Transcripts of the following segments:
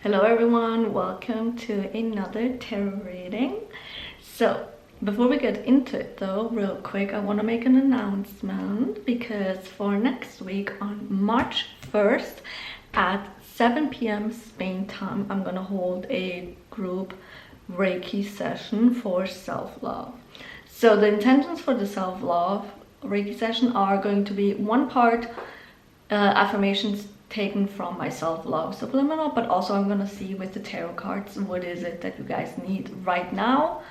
Hello everyone, welcome to another tarot reading. So before we get into it though, real quick, I want to make an announcement because for next week on March 1st at 7 p.m. Spain time, I'm gonna hold a group Reiki session for self-love. So the intentions for the self-love Reiki session are going to be one part affirmations taken from my self-love subliminal, but also I'm gonna see with the tarot cards what is it that you guys need right now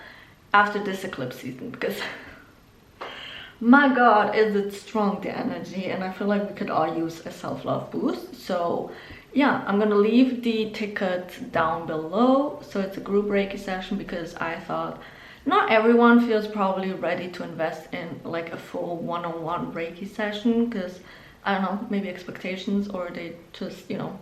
after this eclipse season, because my god, is it strong, the energy, and I feel like we could all use a self-love boost. So yeah, I'm gonna leave the ticket down below. So it's a group Reiki session because I thought not everyone feels probably ready to invest in like a full one-on-one Reiki session, because I don't know, maybe expectations, or they just, you know,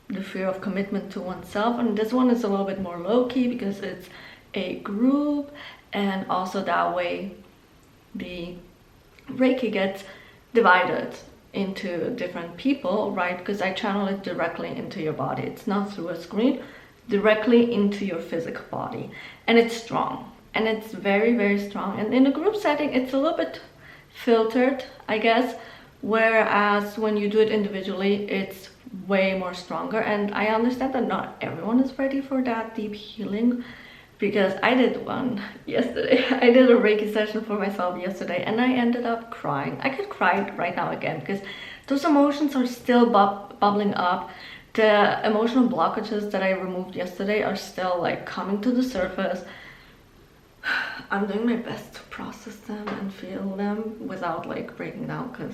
the fear of commitment to oneself. And this one is a little bit more low-key because it's a group, and also that way the Reiki gets divided into different people, right? Because I channel it directly into your body. It's not through a screen, directly into your physical body. And it's strong, and it's very, very strong. And in a group setting, it's a little bit filtered, I guess. Whereas when you do it individually, it's way more stronger. And I understand that not everyone is ready for that deep healing, because I did one yesterday. I did a Reiki session for myself yesterday and I ended up crying. I could cry right now again because those emotions are still bubbling up. The emotional blockages that I removed yesterday are still like coming to the surface. I'm doing my best to process them and feel them without like breaking down, because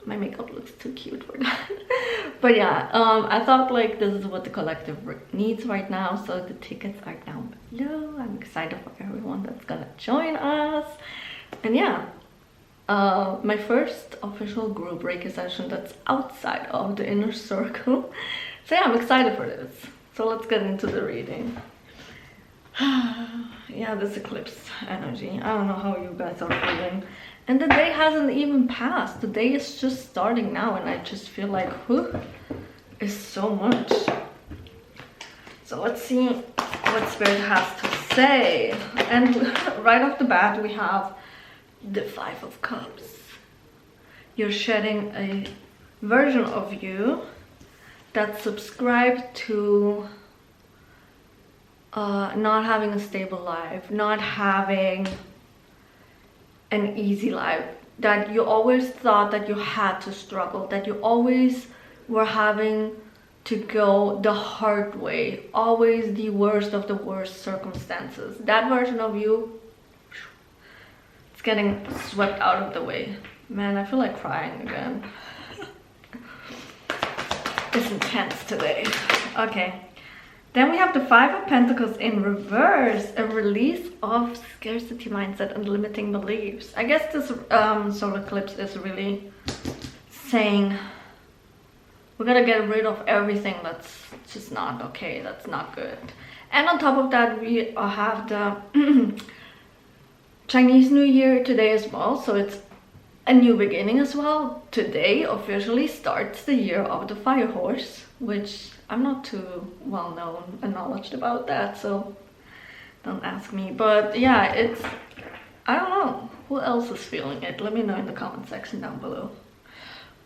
my makeup looks too cute for that. But yeah, I thought like this is what the collective needs right now, so the tickets are down below. I'm excited for everyone that's gonna join us. And yeah, my first official group Reiki session that's outside of the inner circle. So yeah, I'm excited for this. So let's get into the reading. Yeah, this eclipse energy, I don't know how you guys are feeling. And the day hasn't even passed. The day is just starting now, and I just feel like, whew, is so much. So let's see what Spirit has to say. And right off the bat, we have the Five of Cups. You're shedding a version of you that's subscribed to not having a stable life, not having an easy life, that you always thought that you had to struggle, that you always were having to go the hard way, always the worst of the worst circumstances. That version of you, it's getting swept out of the way. Man, I feel like crying again. It's intense today. Okay. Then we have the Five of Pentacles in reverse, a release of scarcity mindset and limiting beliefs. I guess this solar eclipse is really saying we gotta get rid of everything that's just not okay, that's not good. And on top of that, we have the Chinese New Year today as well, so it's a new beginning as well. Today officially starts the year of the fire horse, which I'm not too well known and knowledgeable about that, so don't ask me. But yeah, it's, I don't know who else is feeling it. Let me know in the comment section down below.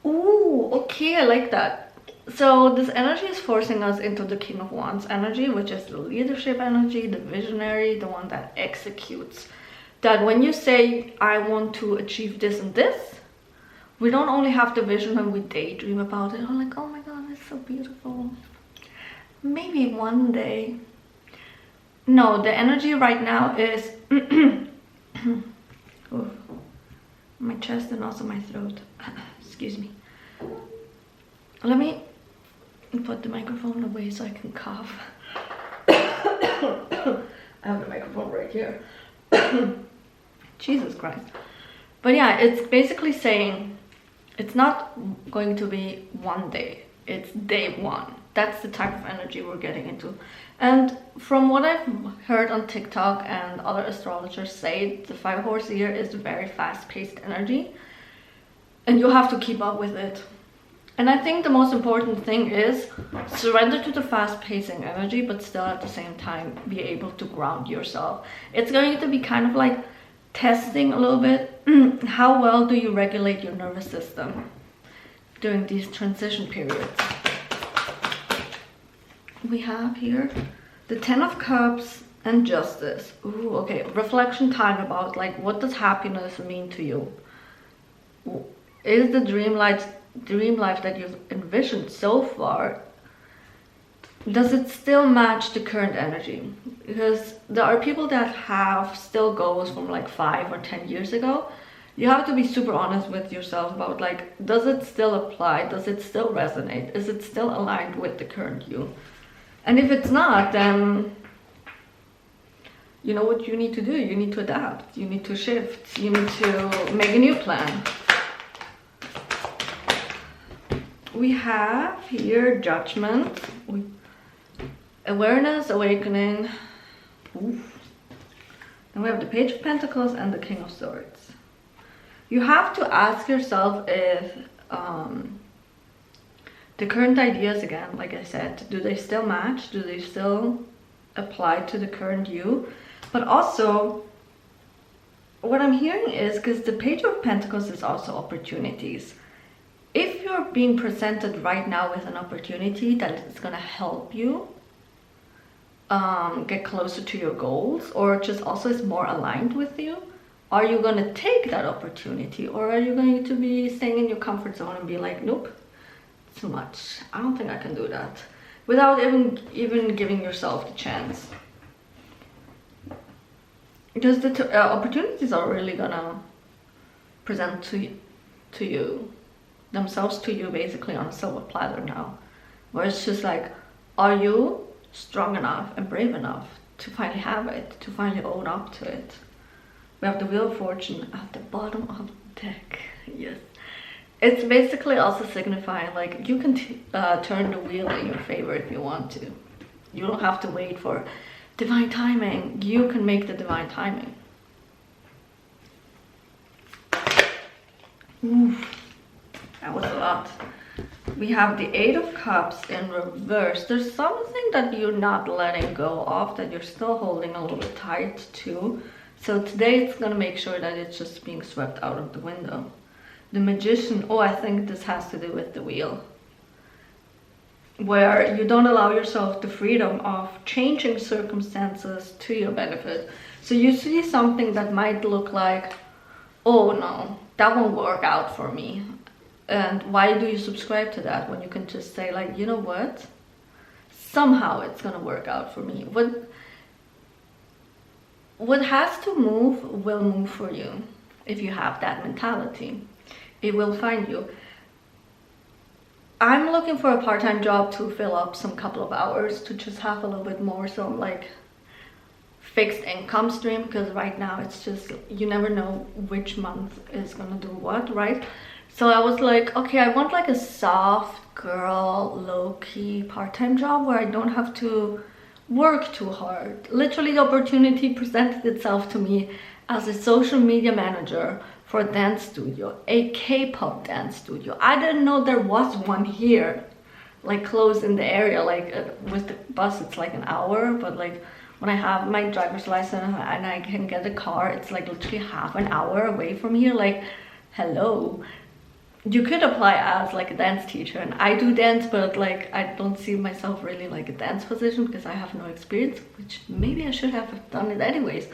Ooh, okay, I like that. So this energy is forcing us into the King of Wands energy, which is the leadership energy, the visionary, the one that executes. That when you say, I want to achieve this and this, we don't only have the vision and we daydream about it. I'm like, oh my god, it's so beautiful. Maybe one day. No, the energy right now is my chest and also my throat. Excuse me. Let me put the microphone away so I can cough. I have the microphone right here. Jesus Christ. But yeah, it's basically saying it's not going to be one day, it's day one. That's the type of energy we're getting into. And from what I've heard on TikTok and other astrologers say, the Fire Horse year is very fast-paced energy, and you have to keep up with it. And I think the most important thing is surrender to the fast-pacing energy, but still at the same time be able to ground yourself. It's going to be kind of like testing a little bit how well do you regulate your nervous system during these transition periods. We have here the 10 of Cups and Justice. Ooh, okay, reflection time about like what does happiness mean to you? Is the dream life that you've envisioned so far, does it still match the current energy? Because there are people that have still goals from like 5 or 10 years ago. You have to be super honest with yourself about like, does it still apply? Does it still resonate? Is it still aligned with the current you? And if it's not, then you know what you need to do. You need to adapt. You need to shift. You need to make a new plan. We have here Judgment, Awareness, Awakening. Oof. And we have the Page of Pentacles and the King of Swords. You have to ask yourself if the current ideas, again, like I said, do they still match? Do they still apply to the current you? But also, what I'm hearing is, because the Page of Pentacles is also opportunities. If you're being presented right now with an opportunity that is going to help you get closer to your goals, or just also is more aligned with you, are you going to take that opportunity, or are you going to be staying in your comfort zone and be like, nope, too much, I don't think I can do that, without even giving yourself the chance? Because the opportunities are really gonna present to you themselves to you basically on a silver platter now, where it's just like, are you strong enough and brave enough to finally have it, to finally own up to it? We have the Wheel of Fortune at the bottom of the deck. Yes, it's basically also signifying like you can turn the wheel in your favor if you want to. You don't have to wait for divine timing. You can make the divine timing. Oof. That was a lot. We have the 8 of Cups in reverse. There's something that you're not letting go of, that you're still holding a little bit tight to. So today it's gonna make sure that it's just being swept out of the window. The Magician, oh, I think this has to do with the wheel, where you don't allow yourself the freedom of changing circumstances to your benefit. So you see something that might look like, oh no, that won't work out for me. And why do you subscribe to that when you can just say like, you know what? Somehow it's gonna work out for me. What has to move will move for you. If you have that mentality, it will find you. I'm looking for a part-time job to fill up some couple of hours to just have a little bit more some like fixed income stream, because right now it's just, you never know which month is gonna do what, right? So I was like, okay, I want like a soft girl, low-key part-time job where I don't have to work too hard. Literally, the opportunity presented itself to me as a social media manager for a dance studio, a K-pop dance studio. I didn't know there was one here, like close in the area. Like with the bus, it's like an hour, but like when I have my driver's license and I can get a car, it's like literally half an hour away from here. Like, hello. You could apply as like a dance teacher, and I do dance, but like I don't see myself really like a dance position because I have no experience, which maybe I should have done it anyways.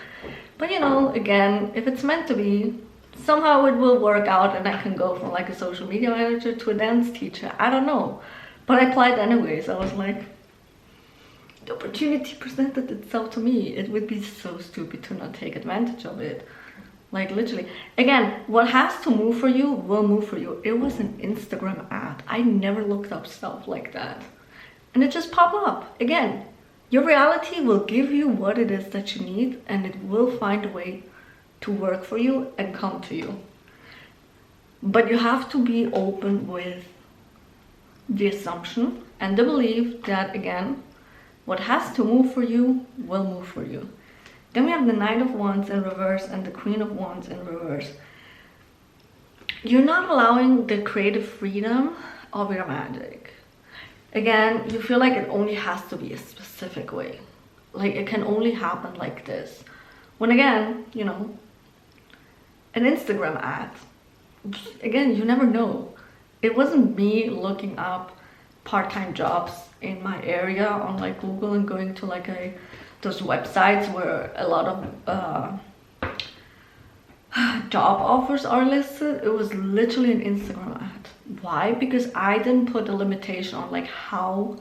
But you know, again, if it's meant to be, somehow it will work out and I can go from like a social media manager to a dance teacher. I don't know, but I applied anyways. I was like, the opportunity presented itself to me. It would be so stupid to not take advantage of it. Like literally, again, what has to move for you will move for you. It was an Instagram ad. I never looked up stuff like that, and it just popped up. Again, your reality will give you what it is that you need, and it will find a way to work for you and come to you. But you have to be open with the assumption and the belief that, again, what has to move for you will move for you. Then we have the Knight of Wands in reverse and the Queen of Wands in reverse. You're not allowing the creative freedom of your magic. Again, you feel like it only has to be a specific way. Like it can only happen like this. When again, you know, an Instagram ad, again, you never know. It wasn't me looking up part-time jobs in my area on like Google and going to like those websites where a lot of job offers are listed. It was literally an Instagram ad. Why? Because I didn't put a limitation on like how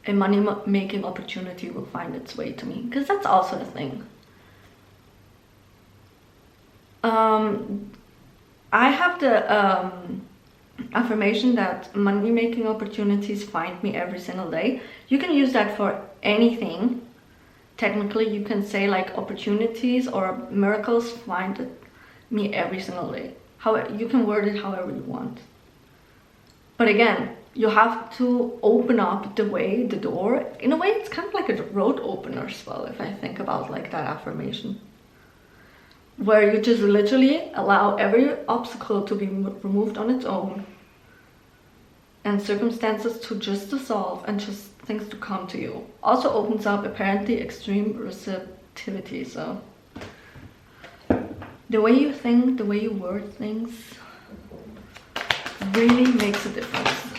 a money making opportunity will find its way to me, because that's also a thing. I have the affirmation that money making opportunities find me every single day. You can use that for anything. Technically, you can say like opportunities or miracles find me every single day. You can word it however you want. But again, you have to open up the door. In a way, it's kind of like a road opener spell, if I think about like that affirmation. Where you just literally allow every obstacle to be removed on its own. And circumstances to just dissolve and just things to come to you. Also opens up apparently extreme receptivity. So the way you think, the way you word things really makes a difference.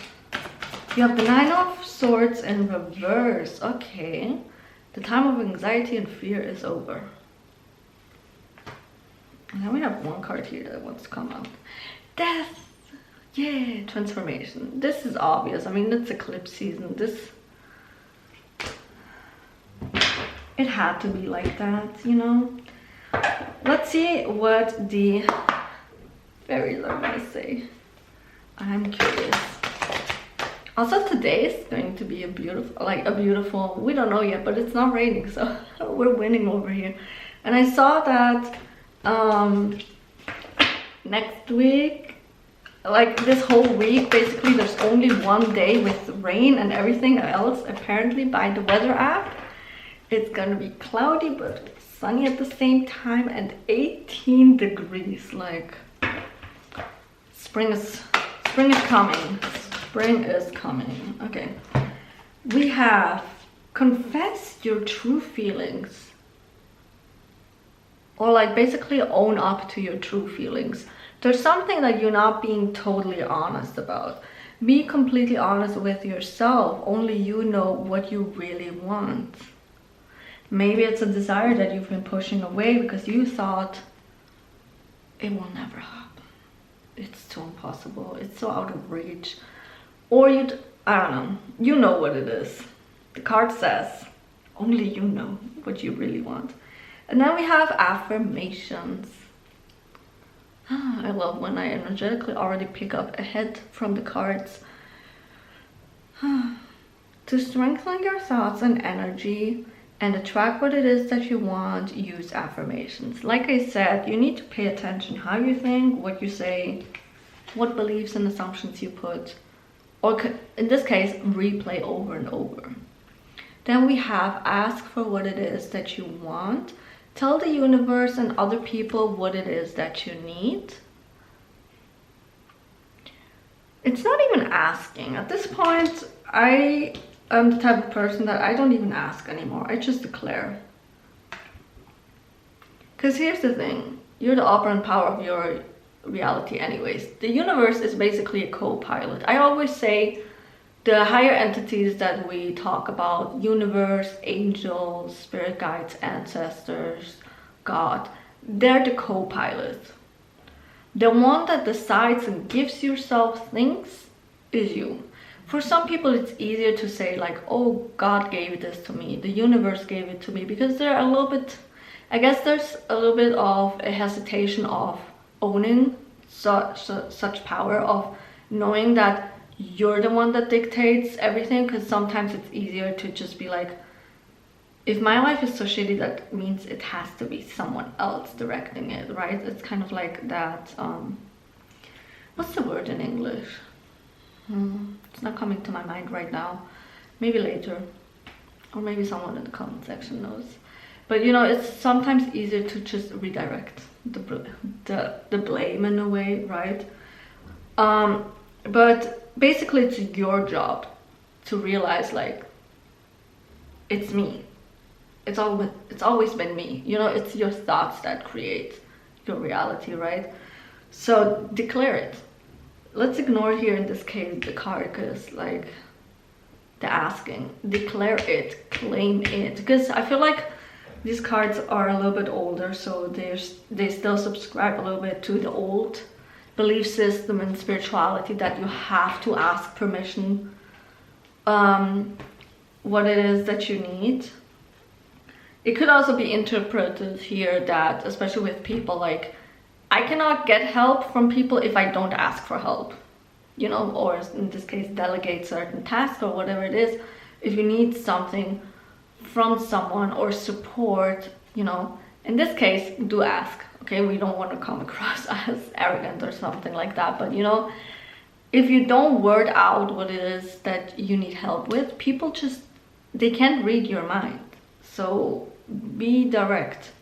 You have the Nine of Swords in reverse. Okay, the time of anxiety and fear is over. And then we have one card here that wants to come out. Death. Yeah, transformation. This is obvious. I mean, it's eclipse season. It had to be like that, you know. Let's see what the fairies are gonna say. I'm curious. Also, today is going to be a beautiful, we don't know yet, but it's not raining, so we're winning over here. And I saw that next week, like this whole week, basically there's only one day with rain, and everything else, apparently by the weather app, it's gonna be cloudy but sunny at the same time and 18 degrees. Like spring is coming. Spring is coming. Okay, we have confess your true feelings, or like basically own up to your true feelings. There's something that you're not being totally honest about. Be completely honest with yourself. Only you know what you really want. Maybe it's a desire that you've been pushing away because you thought it will never happen. It's too impossible. It's so out of reach. Or I don't know. You know what it is. The card says only you know what you really want. And then we have affirmations. I love when I energetically already pick up ahead from the cards. To strengthen your thoughts and energy and attract what it is that you want, use affirmations. Like I said, you need to pay attention how you think, what you say, what beliefs and assumptions you put, or in this case, replay over and over. Then we have ask for what it is that you want. Tell the universe and other people what it is that you need. It's not even asking. At this point, I am the type of person that I don't even ask anymore. I just declare. Because here's the thing. You're the operant power of your reality anyways. The universe is basically a co-pilot. I always say the higher entities that we talk about, universe, angels, spirit guides, ancestors, God, they're the co-pilot. The one that decides and gives yourself things is you. For some people, it's easier to say like, oh, God gave this to me, the universe gave it to me, because they're a little bit, I guess there's a little bit of a hesitation of owning such power, of knowing that you're the one that dictates everything, because sometimes it's easier to just be like, if my life is so shitty, that means it has to be someone else directing it, right? It's kind of like that, what's the word in English? It's not coming to my mind right now. Maybe later, or maybe someone in the comment section knows. But you know, it's sometimes easier to just redirect the blame in a way, right? But basically it's your job to realize like it's me. It's always been me. You know, it's your thoughts that create your reality, right? So declare it. Let's ignore here in this case the card, because like the asking. Declare it, claim it, because I feel like these cards are a little bit older, so they still subscribe a little bit to the old belief system and spirituality that you have to ask permission what it is that you need. It could also be interpreted here that, especially with people, like I cannot get help from people if I don't ask for help, you know, or in this case delegate certain tasks or whatever it is. If you need something from someone or support, you know, in this case do ask. Okay, we don't want to come across as arrogant or something like that, but you know, if you don't word out what it is that you need help with, people just, they can't read your mind. So be direct.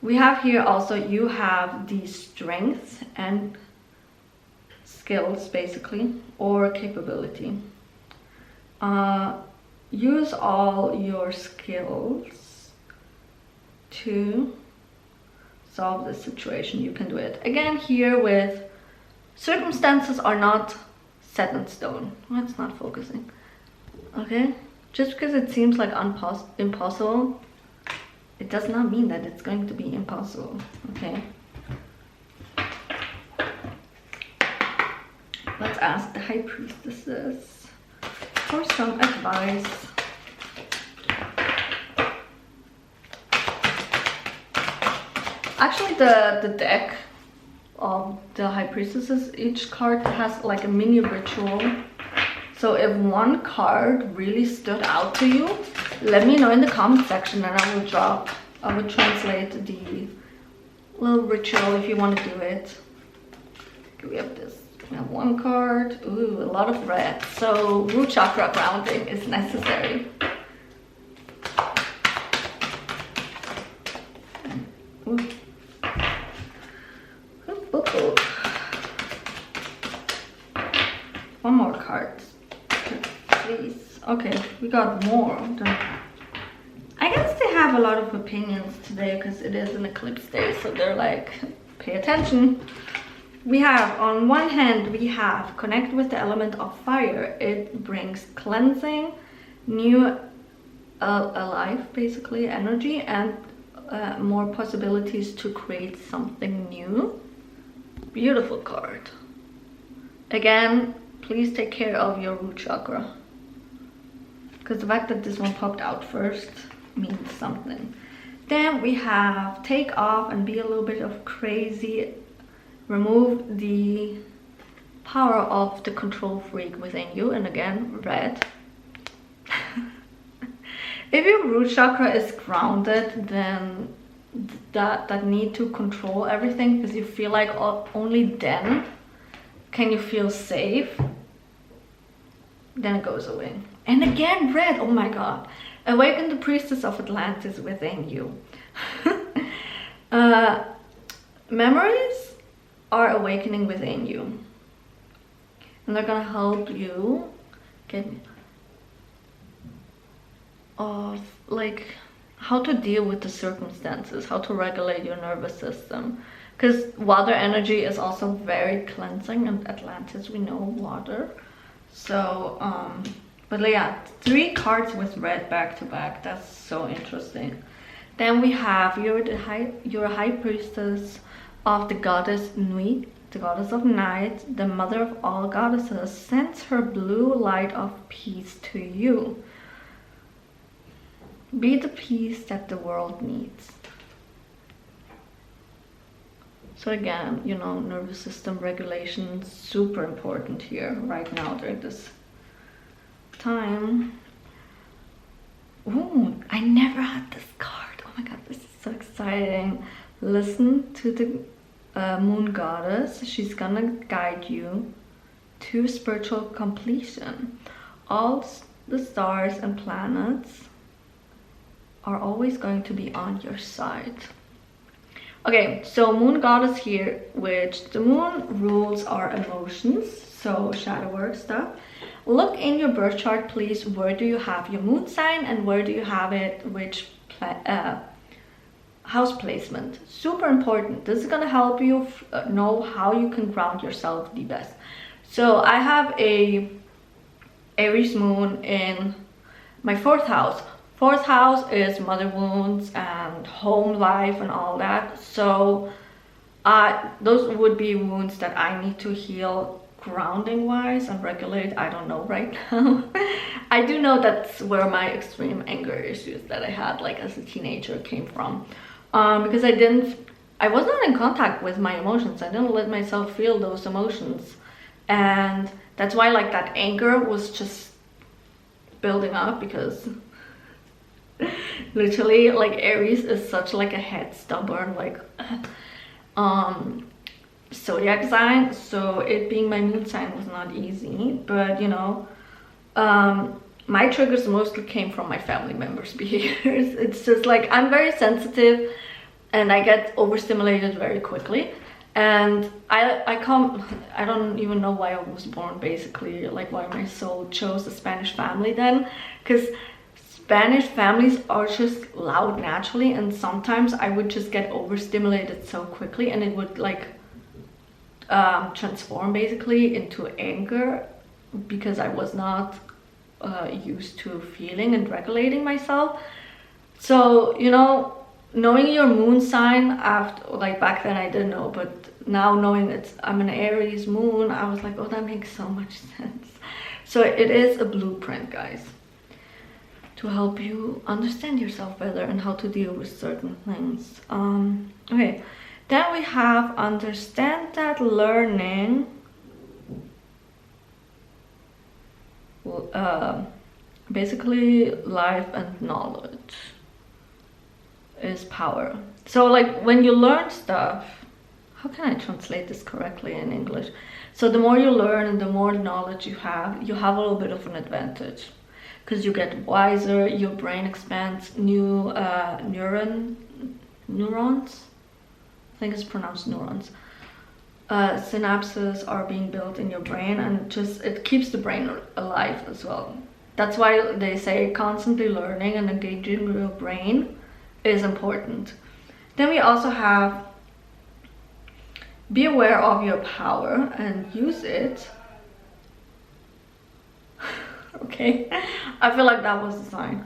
We have here also, you have the strengths and skills basically, or capability. Use all your skills to solve the situation. You can do it. Again here with circumstances are not set in stone. Well, it's not focusing. Okay, just because it seems like impossible, it does not mean that it's going to be impossible. Okay, let's ask the High Priestesses for some advice. Actually, the deck of the High Priestesses, each card has like a mini ritual. So if one card really stood out to you, let me know in the comment section and I will translate the little ritual if you want to do it. Okay, we have this. We have one card. Ooh, a lot of red. So root chakra grounding is necessary. Ooh. One more card, please. Okay, we got more. I guess they have a lot of opinions today because it is an eclipse day, so they're like, pay attention. We have, on one hand, we have connect with the element of fire. It brings cleansing, new alive, basically, energy, and more possibilities to create something new. Beautiful card. Again, please take care of your root chakra, because the fact that this one popped out first means something. Then we have take off and be a little bit of crazy. Remove the power of the control freak within you, and again, red. If your root chakra is grounded, then that need to control everything, because you feel like only then can you feel safe, then it goes away. And again, red. Oh my god. Awaken the priestess of Atlantis within you. Memories are awakening within you, and they're gonna help you get like how to deal with the circumstances, how to regulate your nervous system, because water energy is also very cleansing, and Atlantis, we know water. So but yeah, 3 cards with red back to back. That's so interesting. Then we have you're a high priestess of the goddess Nui, the goddess of night, the mother of all goddesses, sends her blue light of peace to you. Be the peace that the world needs. So again, you know, nervous system regulation is super important here right now during this time. Ooh, I never had this card. Oh my god, this is so exciting. Listen to the moon goddess. She's gonna guide you to spiritual completion. All the stars and planets are always going to be on your side. Okay, so moon goddess here, which the moon rules our emotions. so shadow work stuff. Look in your birth chart, please. Where do you have your moon sign and where do you have it, which house placement? Super important. This is gonna help you know how you can ground yourself the best. So I have a Aries moon in my 4th house. 4th house is mother wounds and home life and all that. So those would be wounds that I need to heal grounding wise and regulate. I don't know right now. I do know that's where my extreme anger issues that I had like as a teenager came from, because I was not in contact with my emotions. I didn't let myself feel those emotions, and that's why like that anger was just building up, because literally like Aries is such like a head stubborn like zodiac sign, so it being my moon sign was not easy. But you know, my triggers mostly came from my family members' behaviors. It's just like I'm very sensitive and I get overstimulated very quickly, and I don't even know why I was born, basically, like why my soul chose a Spanish family then, because Spanish families are just loud naturally, and sometimes I would just get overstimulated so quickly and it would like transform basically into anger, because I was not used to feeling and regulating myself. So you know, knowing your moon sign, after like back then I didn't know, but now knowing I'm an Aries moon, I was like, oh, that makes so much sense. So it is a blueprint, guys, to help you understand yourself better and how to deal with certain things. Okay, then we have understand that learning basically life and knowledge is power. So like when you learn stuff, how can I translate this correctly in English? So the more you learn and the more knowledge you have a little bit of an advantage, because you get wiser, your brain expands, new neurons, I think it's pronounced neurons, synapses are being built in your brain, and just it keeps the brain alive as well. That's why they say constantly learning and engaging your brain is important. Then we also have be aware of your power and use it. Okay, I feel like that was the sign.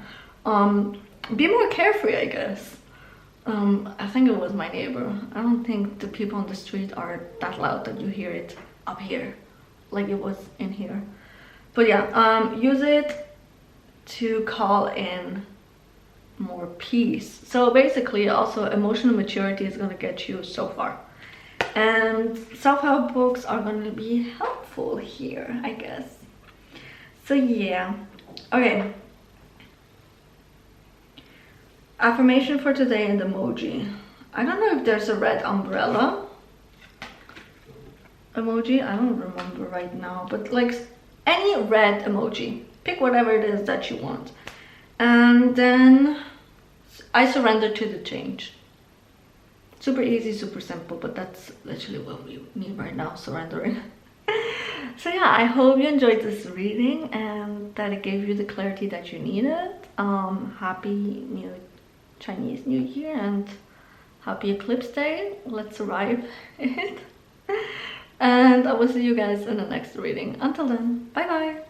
Be more carefree, I guess. I think it was my neighbor. I don't think the people on the street are that loud that you hear it up here like it was in here. But yeah, use it to call in more peace. So basically also emotional maturity is going to get you so far, and self-help books are going to be helpful here, I guess. So yeah, okay, affirmation for today and emoji. I don't know if there's a red umbrella emoji, I don't remember right now, but like any red emoji, pick whatever it is that you want. And then I surrender to the change. Super easy, super simple, but that's literally what we need right now, surrendering. So yeah, I hope you enjoyed this reading and that it gave you the clarity that you needed. Happy new Chinese New Year and happy eclipse day. Let's survive it. And I will see you guys in the next reading. Until then, bye bye.